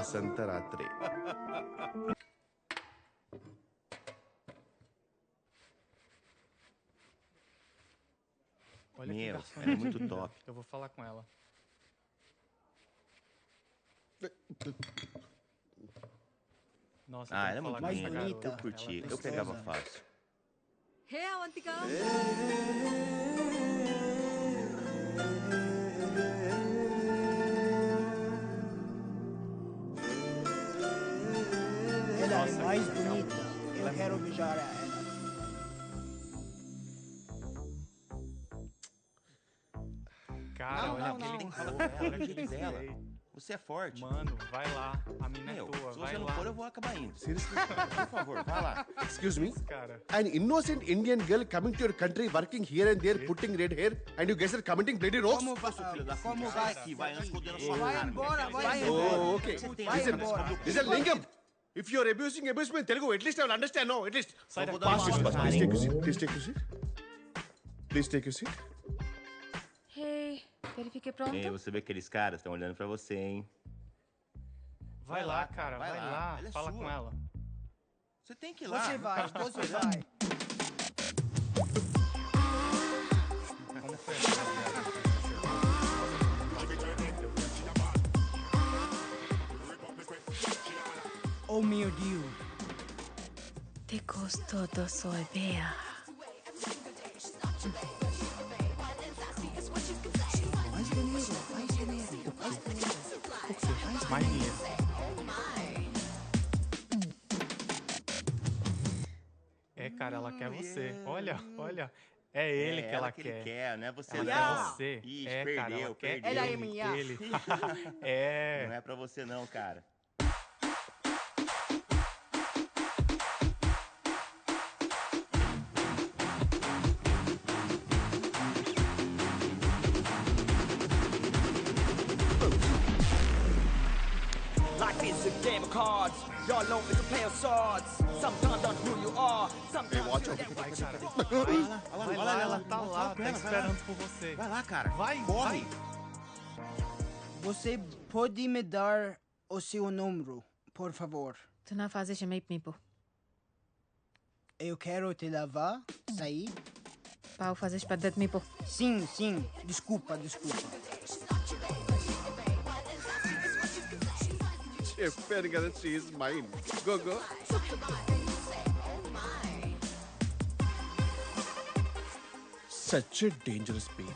Santa Ratri. Olha que Meu, garçonete é muito linda. top. Eu vou falar com ela. Nossa, eu Ah, tenho ela que é muito falar com essa linda. garota. Eu curti. Ela é Eu pegava gostosa. fácil. Hey, Avantika. Ela Nossa, é mais que legal. bonita. Ela Eu é quero muito beijar ela. Cara, Não, olha não, aquele... não. Tem que falar com ela, Olha do jeito aquele dela. jeito. Você é forte. Mano, vai lá. A mina é Meu, tua, se vai você não lá. for, eu vou acabar indo. Seriously? Por favor, vai lá. Excuse me? Cara, An innocent Indian girl coming to your country, working here and there, putting red hair, and you guys are commenting bloody rocks? Como vai? Filho da Como puta, vai? sai daqui, vai, nós fodendo a sua Vai cara. embora, vai Vai embora. Oh, okay. Você tem Vai essa embora. cabeça. Listen, Lingam, if you are abuse me in Telugu, at least I will understand, no? At least. sai daqui. dar uma Please surra. take a seat. Please take a seat. Please take a seat. Hey, verifique pronto. Ei, você vê que aqueles caras estão olhando pra você, hein? Vai lá, cara, vai lá. Ela é Fala sua. com ela. Você tem que ir lá. Você vai, você vai. Como foi essa viagem? Oh meu Deus. Te gostoso soy bea. Mais dinheiro, mais dinheiro, mais dinheiro. Mais dinheiro. É, cara, ela quer você. Olha, olha. É ele que ela que quer. ele quer, não é você Ela não. quer você. Ixi, É, cara, ela quer perdeu. Ela é ele, minha. ele. Não É. é pra você não, cara. Life is a game of cards. Y'all know it's a play of swords. Sometimes on who you are. Sometimes watch you out. get Vai, what cara. Vai Vai lá, ela tá lá, tá esperando por você. Vai lá, cara. Vai, corre. vai. Você pode me dar o seu número, por favor? Tu não fazes meio mipo. Eu quero te levar, sair. Pau fazes para de mipo. Sim, sim. Desculpa, desculpa. చెప్పాను కదా she is mine. Go, go. Such a dangerous babe.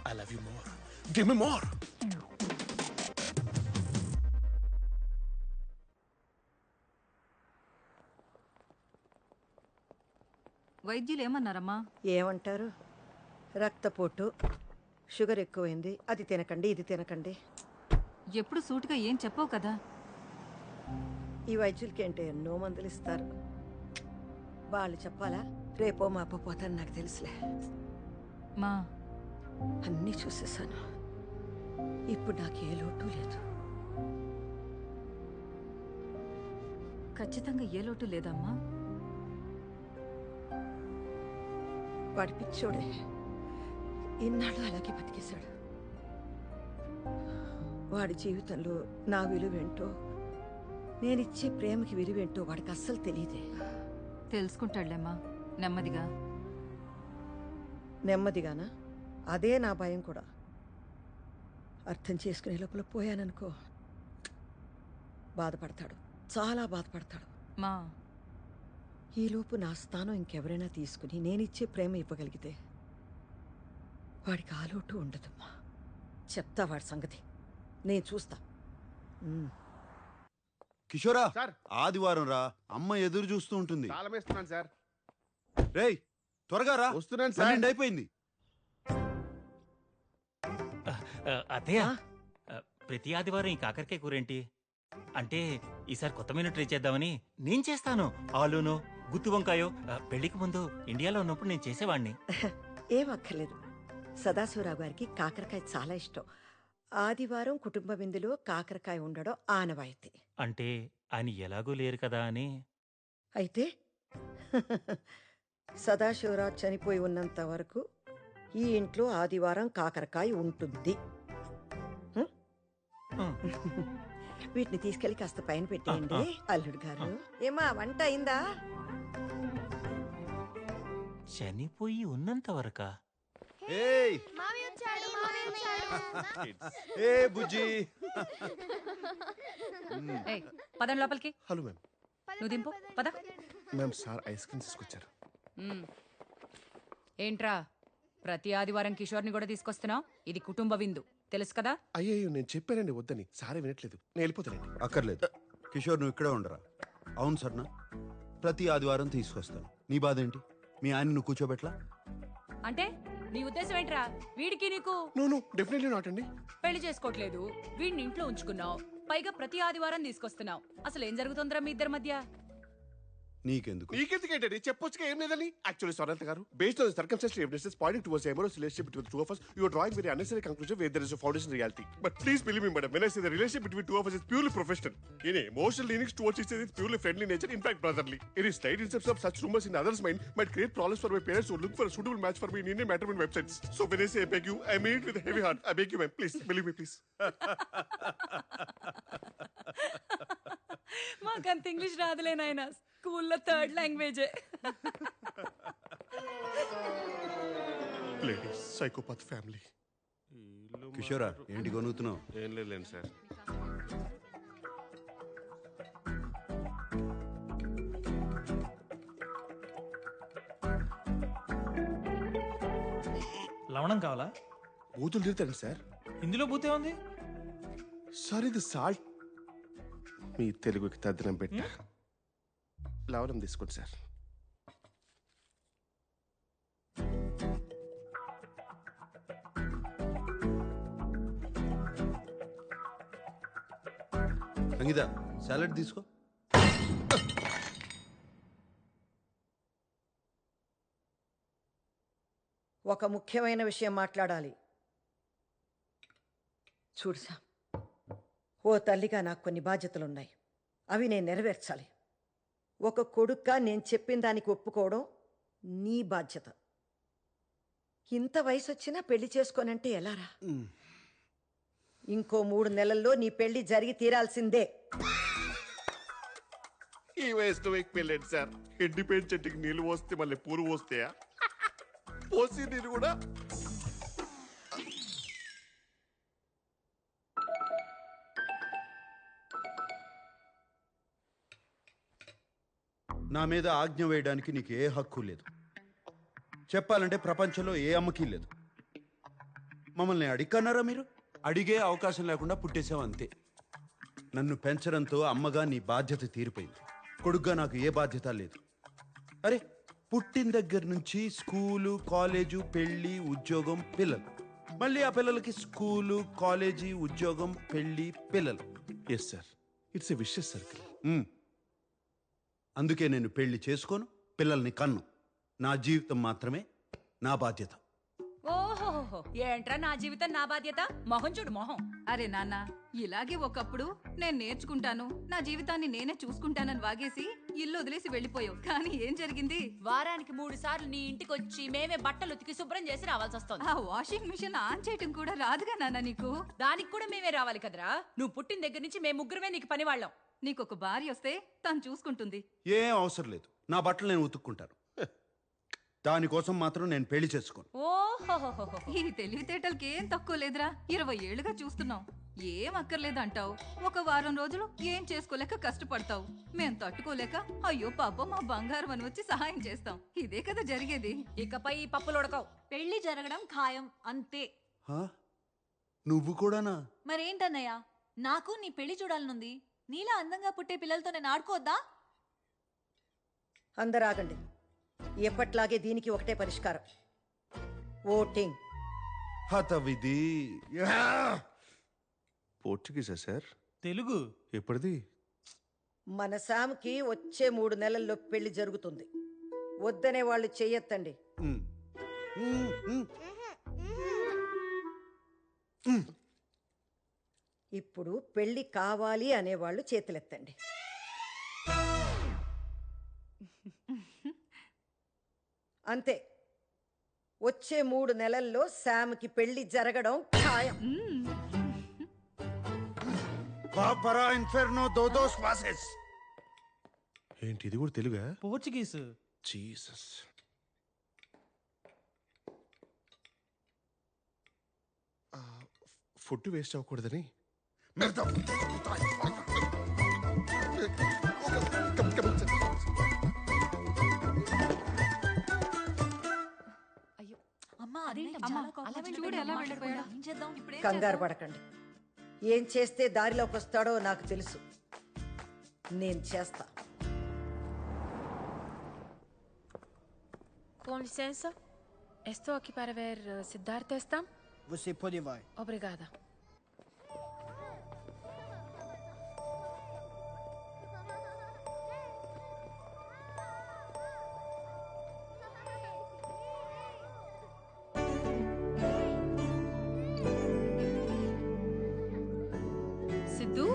I love you more. Give me more. వైద్యులు ఏమన్నారమ్మా? ఏమంటారు రక్తపోటు sugar ఎక్కువైంది అది తినకండి ఇది తినకండి ఎప్పుడు సూటిగా ఏం చెప్పవు కదా. ఈ వైద్యులకి అంటే ఎన్నో మందులు ఇస్తారు వాళ్ళు చెప్పాలా రేపో మాపో పోతాను నాకు తెలుసులే మా అన్నీ చూసేసాను ఇప్పుడు నాకు ఏ లోటు లేదు ఖచ్చితంగా ఏ లోటు లేదమ్మా. వాడి పిచ్చోడే ఇన్నాళ్ళు అలాగే బతికేశాడు వాడి జీవితంలో నా విలువేంటో నేనిచ్చే ప్రేమకి విలువేంటో వాడికి అస్సలు తెలియదే తెలుసుకుంటాడులేమ్మా నెమ్మదిగా. నెమ్మదిగానా అదే నా భయం కూడా అర్థం చేసుకునే లోపల పోయాననుకో బాధపడతాడు చాలా బాధపడతాడు మా ఈలోపు నా స్థానం ఇంకెవరైనా తీసుకుని నేనిచ్చే ప్రేమ ఇవ్వగలిగితే వాడికి ఆలోటు ఉండదమ్మా చెప్తా వాడి సంగతి నేను చూస్తా కిషోరా సార్. ఆదివారం రా అమ్మ ఎదురు చూస్తూ ఉంటుంది తాళం వేస్తున్నాను సార్. రేయ్ త్వరగా రా వస్తున్నాను సార్. 12 అయిపోయింది అత్తయ్య ప్రతి ఆదివారం ఈ కాకరకాయ కూరేంటి అంటే ఈసారి కొత్త మెనూ ట్రై చేద్దామని నేను చేస్తాను. ఆలూను గుత్తి వంకాయో పెళ్లికి ముందు ఇండియాలో ఉన్నప్పుడు నేను చేసేవాడిని. ఏం అక్కర్లేదు సదాశివరావు గారికి కాకరకాయ చాలా ఇష్టం ఆదివారం కుటుంబ విందులో కాకరకాయ ఉండడం ఆనవాయితీ అంటే ఆయన ఎలాగూ లేరు కదా అని. అయితే సదాశివరావు చనిపోయి ఉన్నంత వరకు ఈ ఇంట్లో ఆదివారం కాకరకాయ ఉంటుంది వీటిని తీసుకెళ్లి కాస్త పైన పెట్టేయండి. అల్లుడు గారు, ఏమా వంట అయిందా? చనిపోయి ఉన్నంత వరకా? ఏయ్ ఏ బుజ్జి. పదండి లోపలికి. Hello ma'am. నువ్వు దింపు పద. మ్యామ్ సార్ ఐస్ క్రీమ్ తీసుకొచ్చారు. ఏంట్రా ప్రతి ఆదివారం కిషోర్ని కూడా తీసుకొస్తున్నావు? ఇది కుటుంబ విందు, తెలుసు కదా? అయ్యో నేను చెప్పానండి వద్దని, సారే వినట్లేదు. నేను వెళ్ళిపోతానండి. అక్కర్లేదు కిషోర్, నువ్వు ఇక్కడే ఉండరా. అవును సర్నా, ప్రతి ఆదివారం తీసుకొస్తాను. నీ బాధ ఏంటి? మీ ఆయన నువ్వు కూర్చోబెట్లా? అంటే నీ ఉద్దేశం ఏంట్రా? వీడికి నీకు నో డెఫినెట్లీ నాట్ అండి. పెళ్లి చేసుకోవట్లేదు, వీడిని ఇంట్లో ఉంచుకున్నావు, పైగా ప్రతి ఆదివారం తీసుకొస్తున్నావు. అసలు ఏం జరుగుతుందిరా మీ ఇద్దరి మధ్య? నీకెందుకు? నీకెందుకేంటండి? చెప్పొచ్చుగా ఏం లేదని. యాక్చువల్లీ సొరంత గారు, based on the circumstantial evidences Poynting towards amorous relationship between the two of us, you are drawing very unnecessary conclusion where there is a foundation reality. But please believe me, madam, when I say the relationship between two of us is purely professional. Any emotional leanings towards each other is purely friendly nature, in fact brotherly. Any slight instance of such rumors in others' mind might create problems for my parents who look for a suitable match for me in Indian matrimony websites. So when I say I beg you, I mean it with a heavy heart. I beg you, ma'am, please believe me, please. మాకంత English రాదులే నాయనా, స్కూల్లో third లాంగ్వేజే. Ladies, psychopath family. కిషోరా, ఏంటి కొనుగుతున్నావు? ఏం లేదు sir. లవణం కావాలా? బూతులు తిడతాను sir. ఇందులో బూతే ఉంది సార్. ఇది సాల్ట్. మీ తెలుగుకి తద్దనం పెట్ట లవణం తీసుకోండి సార్. సంగీత, సాలడ్ తీసుకో. ఒక ముఖ్యమైన విషయం మాట్లాడాలి. చూడు సామ్, ఓ తల్లిగా నాకు కొన్ని బాధ్యతలున్నాయి. అవి నేను నెరవేర్చాలి. ఒక కొడుక్గా నేను చెప్పిన దానికి ఒప్పుకోవడం నీ బాధ్యత. ఇంత వయసు వచ్చినా పెళ్లి చేసుకోనంటే ఎలారా? ఇంకో 3 నెలల్లో నీ పెళ్లి జరిగి తీరాల్సిందే. ఈ వయసులో మీకు పెళ్ళండి సార్. ఎండిపోయిన చెట్టుకి నీళ్ళు పోస్తే మళ్ళీ పూలు పోస్తాయా? పోసి నీళ్ళు కూడా. నా మీద ఆజ్ఞ వేయడానికి నీకు ఏ హక్కు లేదు. చెప్పాలంటే ప్రపంచంలో ఏ అమ్మకీ లేదు. మమ్మల్ని అడిగన్నారా మీరు? అడిగే అవకాశం లేకుండా పుట్టేసావు అంతే. నన్ను పెంచడంతో అమ్మగా నీ బాధ్యత తీరిపోయింది. కొడుగ్గా నాకు ఏ బాధ్యత లేదు. అరే, పుట్టిన దగ్గర నుంచి స్కూలు, కాలేజు, పెళ్ళి, ఉద్యోగం, పిల్లలు. మళ్ళీ ఆ పిల్లలకి స్కూలు, కాలేజీ, ఉద్యోగం, పెళ్ళి, పిల్లలు. Yes sir, it's a vicious circle. అందుకే నేను పెళ్లి చేసుకోను, పిల్లల్ని కన్ను. నా జీవితం మాత్రమే నా బాధ్యత. ఓహో, ఏంట్రా నా జీవితం నా బాధ్యత? మొహం చూడు మొహం. అరే నాన్న, ఇలాగే ఒకప్పుడు నేను నేర్చుకుంటాను, నా జీవితాన్ని నేనే చూసుకుంటానని వాగేసి ఇల్లు వదిలేసి వెళ్ళిపోయావు. కానీ ఏం జరిగింది? వారానికి 3 సార్లు నీ ఇంటికి వచ్చి మేమే బట్టలు ఉతికి శుభ్రం చేసి రావాల్సి వస్తుంది. ఆ వాషింగ్ మిషన్ ఆన్ చేయటం కూడా రాదుగా నాన్న నీకు? దానికి కూడా మేమే రావాలి కదరా. నువ్వు పుట్టిన దగ్గర నుంచి మేము ముగ్గురమే నీకు పని వాళ్ళం. నీకొక భార్య వస్తే తను చూసుకుంటుంది. ఏం అవసరం లేదు, నా బట్టలు నేను ఉతుక్కుంటాను. దానికోసం మాత్రం నేను పెళ్లి చేసుకోను. ఓహో, ఈ తెలివితేటలకి ఏం తక్కువ లేదురా. 20 ఏళ్లుగా చూస్తున్నావు. ఏం అక్కర్లేదంటావు, ఒక వారం రోజులు ఏం చేసుకోలేక కష్టపడతావు. మేం తట్టుకోలేక అయ్యో పాప మా బంగారం అని వచ్చి సహాయం చేస్తాం. ఇదే కదా జరిగేది. ఇకపై ఈ పప్పులు ఉడకవు. పెళ్లి జరగడం ఖాయం అంతే. నువ్వు కూడానా? మరేంటన్నయ్య, నాకు నీ పెళ్లి చూడాలనుంది. నీలా అందంగా పుట్టే పిల్లలతో నేను ఆడుకోవద్దా? అందరూ ఆగండి. ఎప్పట్లాగే దీనికి ఒకటే పరిష్కారం, ఓటింగ్. హతవిధి. పోర్చుగీసా సార్? తెలుగు. ఎప్పటిది? మన శామ్కి వచ్చే 3 నెలల్లో పెళ్లి జరుగుతుంది. వద్దనే వాళ్ళు చెయ్యొద్దండి. ఇప్పుడు పెళ్లి కావాలి అనేవాళ్ళు చేతులెత్తండి. అంతే, వచ్చే 3 నెలల్లో శామ్కి పెళ్లి జరగడం ఖాయం. పాపరా ఇన్ఫెర్నో దోదోస్ వాసెస్. ఏంటి ఇది కూడా తెలుగా? పోర్చుగీస్. జీసస్. ఫుడ్ వేస్ట్ అవ్వకూడదని అమ్మా చూడు ఎలా వెళ్ళిపోయాడు. ఏం చేద్దాం కంగారు పడకండి. ఏం చేస్తే దారిలోకి వస్తాడో నాకు తెలుసు. నేను చేస్తా. Com licença, estou aqui para ver Siddhartha Estam. Você pode vai. Obrigada. Sidhu?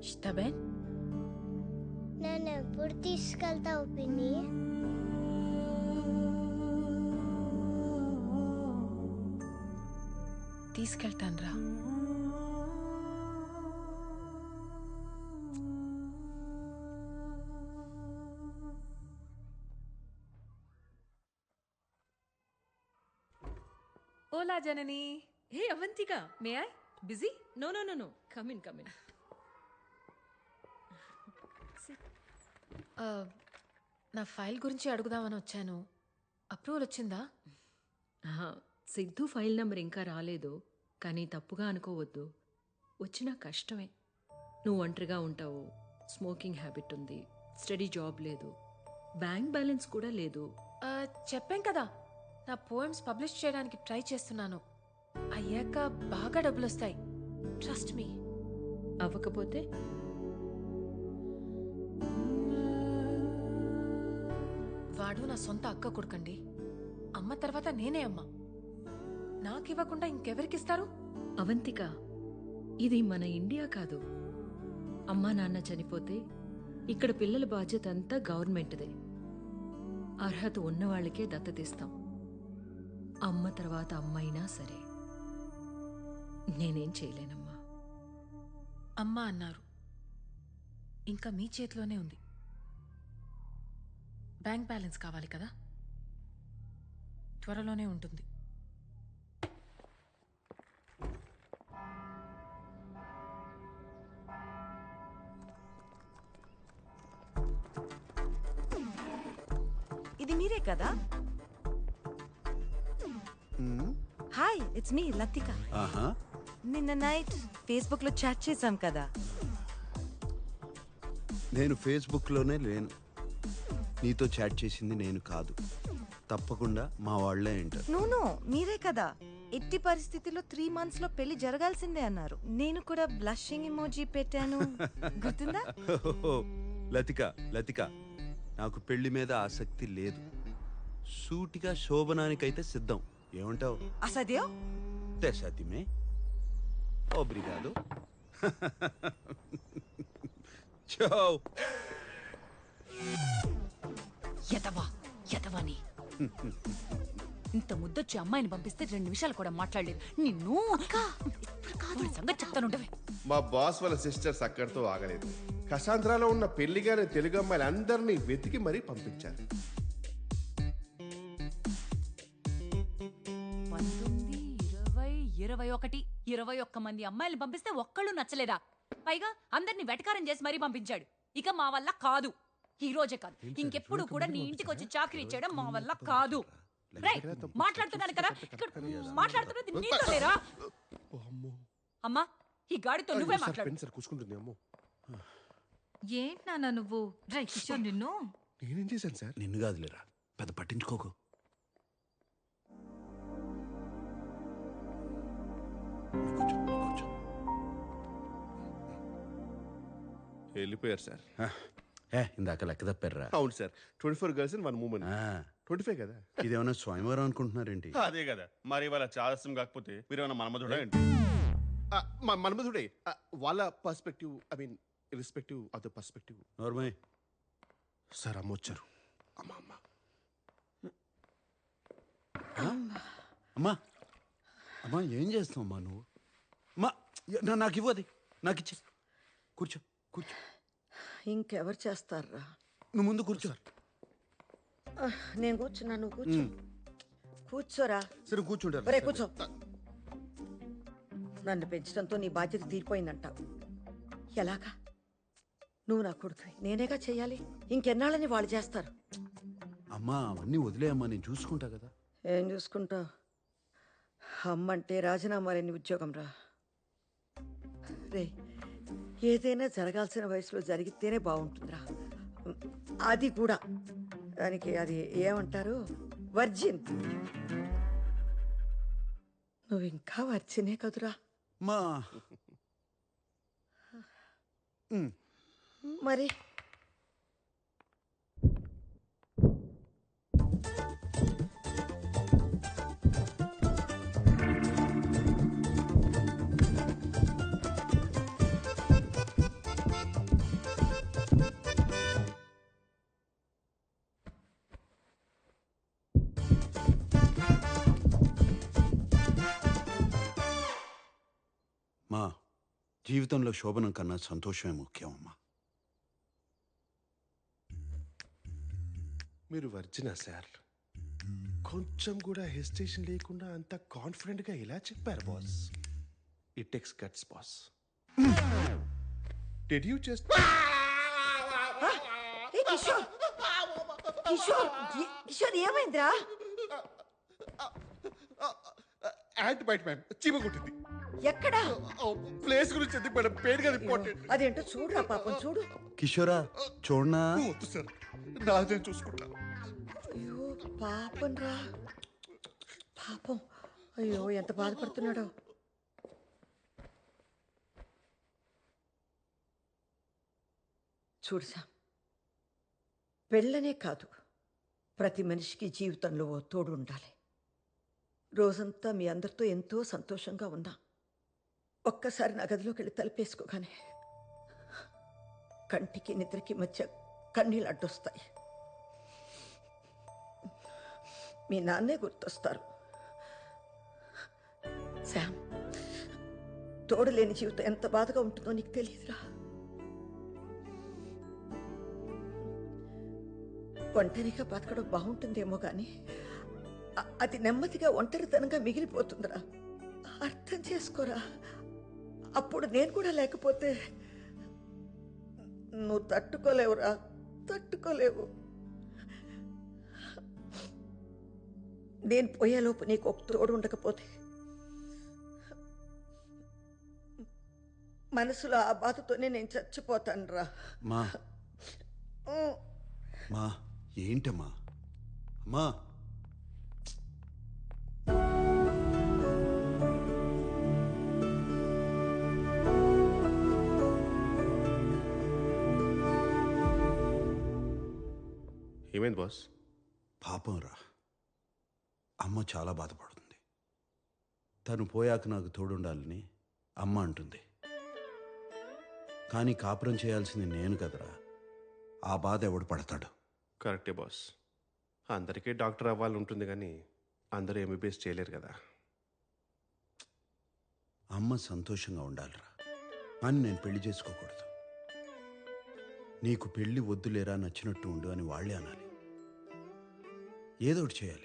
Está bem? నన్ను ఎప్పుడు తీసుకెళ్తావు పిన్ని? తీసుకెళ్తాను రా. Hola, Janani. Hey, Avantika. May I? Busy? No. Come in. నా ఫైల్ గురించి అడుగుదామని వచ్చాను. అప్రూవల్ వచ్చిందా? సిద్ధు ఫైల్ నంబర్ ఇంకా రాలేదు, కానీ తప్పుగా అనుకోవద్దు. వచ్చినా కష్టమే. నువ్వు ఒంటరిగా ఉంటావు, స్మోకింగ్ హ్యాబిట్ ఉంది, స్టడీ జాబ్ లేదు, బ్యాంక్ బ్యాలెన్స్ కూడా లేదు. చెప్పాం కదా, నా పోయమ్స్ పబ్లిష్ చేయడానికి ట్రై చేస్తున్నాను. అయ్యాక బాగా డబ్బులు వస్తాయి. Trust me. అవ్వకపోతే వాడు నా సొంత అక్క కొడుకండి. అమ్మ తర్వాత నేనే అమ్మ. నాకివ్వకుండా ఇంకెవరికిస్తారు? అవంతిక, ఇది మన ఇండియా కాదు. అమ్మా నాన్న చనిపోతే ఇక్కడ పిల్లల బాధ్యత అంతా గవర్నమెంట్దే. అర్హత ఉన్నవాళ్లకే దత్తతిస్తాం. అమ్మ తర్వాత అమ్మైనా సరే. నేనేం చేయలేనమ్మా. అమ్మ అన్నారు, ఇంకా మీ చేతిలోనే ఉంది. బ్యాంక్ బ్యాలెన్స్ కావాలి కదా, త్వరలోనే ఉంటుంది. ఇది మీరే కదా? Hi, it's me Latika. నిన్న నైట్ ఫేస్బుక్ లో చాట్ చేశాం కదా. నేను ఫేస్బుక్లోనే లేను. నీతో చాట్ చేసింది నేను కాదు. తప్పకుండా మా వాళ్ళే అంటారు. నో, మీరే కదా. ఎట్టి పరిస్థితిలో 3 months లో పెళ్లి జరగాల్సిందే అన్నారు. నేను కూడా బ్లషింగ్ ఎమోజీ పెట్టాను. గుర్తుందా? లతిక, నాకు పెళ్లి మీద ఆసక్తి లేదు. సూటిగా శోభనానికైతే సిద్ధం. ఏమంటావు? అసద్యో తెసతిమే. ఓబ్రిగాదో. చో. యదవాని ఇంత ముద్దొచ్చి అమ్మాయిని పంపిస్తే 2 నిమిషాలు కూడా మాట్లాడలేదు. నిన్ను సంగతి చెప్తానుండవే. మా బాస్ వాళ్ళ సిస్టర్స్ అక్కడితో ఆగలేదు. కసాంధ్రాలో ఉన్న పెళ్లిగానే తెలుగు అమ్మాయిలు అందరినీ వెతికి మరీ పంపించారు. 21 మంది అమ్మాయిలు పంపిస్తే ఒక్కళ్ళు నచ్చలేదా? పైగా అందరినీ వెటకారం చేసి మరీ పంపించాడు. ఇక మా వల్ల కాదు. ఈ రోజే కాదు, ఇంకెప్పుడు కూడా నీ ఇంటికి వచ్చి చాకరీ చేయడం మా వల్ల కాదు. మాట్లాడుతున్నాను కదా, మాట్లాడుతున్నది నీతో లేరా? అమ్మా, ఈ గాడితో నువ్వే మాట్లాడు. ఏంటి నాన్న నువ్వు? రైట్ కిషోర్, నిన్ను నేనేం చేశాను సార్? నిన్ను కాదులేరా, పెద్ద పట్టించుకోకు. వెళ్ళిపోయారు సార్. ఇందాక లెక్క తప్పారా? అవును సార్. 24 girls and 1 woman. 25 కదా. ఇదేమన్నా స్వయంవరం అనుకుంటున్నారేంటి? అదే కదా. మరి వాళ్ళ చాదస్యం కాకపోతే మీరేమన్నా మన్మధుడా ఏంటి? మన్మధుడే. వాళ్ళ perspective, I mean irrespective of the perspective. Normal sir అమ్మ వచ్చారు. అమ్మ అమ్మ అమ్మా అమ్మా ఏం చేస్తావమ్మా నువ్వు? అమ్మా నాకు ఇవ్వది, నాకు ఇచ్చే. కూర్చో కూర్చో. ఇంకెవరు చేస్తారా? నువ్వు ముందు కూర్చో. నేను కూర్చున్నా, నువ్వు కూర్చో. కూర్చోరా. సరే కూర్చుంటారు. ఒరే కూర్చో. నన్ను పెంచడంతో నీ బాధ్యత తీరిపోయిందంటావు. ఎలాగా? నువ్వు నా కొడుకు, నేనేగా చెయ్యాలి. ఇంకెన్నాళ్ళని వాళ్ళు చేస్తారు. అమ్మా అవన్నీ వదిలేయమ్మా, నేను చూసుకుంటా కదా. ఏం చూసుకుంటావు? అమ్మంటే రాజీనామా లేని ఉద్యోగం రా. రే, ఏదైనా జరగాల్సిన వయసులో జరిగితేనే బాగుంటుందిరా. అది కూడా దానికి అది ఏమంటారు, వర్జిన్. నువ్వు ఇంకా వర్జినే కదురా. మా మరి మా జీవితంలో శోభనం కన్నా సంతోషమే ముఖ్యం అమ్మా. మీరు వర్జినా సార్? కొంచెం కూడా హెసిటేషన్ లేకుండా అంత కాన్ఫిడెంట్గా ఎలా చెప్పారు boss? It takes guts boss. Did you just Kishore, Kishore, Kishore ఏమైందిరా? యాంట్ బైట్ మ్యామ్, చీమ కొట్టింది. ఎక్కడా? ప్లేస్ గురించి ఎందుకు మేడం, పేరు కదా ఇంపార్టెంట్. అదేంటో చూడురా పాపం, చూడు. కిషోరా చూడనా? వద్దు సార్, నాదే చూసుకుంటా. అయ్యో పాపం రా, పాపం. అయ్యో ఎంత బాధపడుతున్నాడో. చూడుసా, పెళ్ళనే కాదు, ప్రతి మనిషికి జీవితంలో ఓ తోడు ఉండాలి. రోజంతా మీ అందరితో ఎంతో సంతోషంగా ఉన్నా, ఒక్కసారి నా గదిలోకి వెళ్ళి తలుపేసుకోగానే కంటికి నిద్రకి మధ్య కన్నీళ్ళు అడ్డొస్తాయి. మీ నాన్నే గుర్తొస్తారు. శామ్, తోడు లేని జీవితం ఎంత బాధగా ఉంటుందో నీకు తెలియదురా. ఒంటరిగా బతకడం బాగుంటుందేమో కానీ అది నెమ్మదిగా ఒంటరితనంగా మిగిలిపోతుందిరా. అర్థం చేసుకోరా. అప్పుడు నేను కూడా లేకపోతే నువ్వు తట్టుకోలేవురా, తట్టుకోలేవు. నేను పోయేలోపు నీకు ఒక తోడు ఉండకపోతే మనసులో ఆ బాధతోనే నేను చచ్చిపోతాను రా. మా మా ఏంటమ్మా? అమ్మా ఏమైంది బాస్? పాపం రా, అమ్మ చాలా బాధపడుతుంది. తను పోయాక నాకు తోడుండాలని అమ్మ అంటుంది. కానీ కాపురం చేయాల్సింది నేను కదరా. ఆ బాధ ఎవడు పడతాడు? కరెక్టే బాస్. అందరికీ డాక్టర్ అవ్వాలని ఉంటుంది కానీ అందరూ ఎంబీబీఎస్ చేయలేరు కదా. అమ్మ సంతోషంగా ఉండాలిరా, కానీ నేను పెళ్లి చేసుకోకూడదు. నీకు పెళ్లి వద్దులేరా, నచ్చినట్టు ఉండు అని వాళ్ళే అనాలి. ఏదోటి చేయాలి.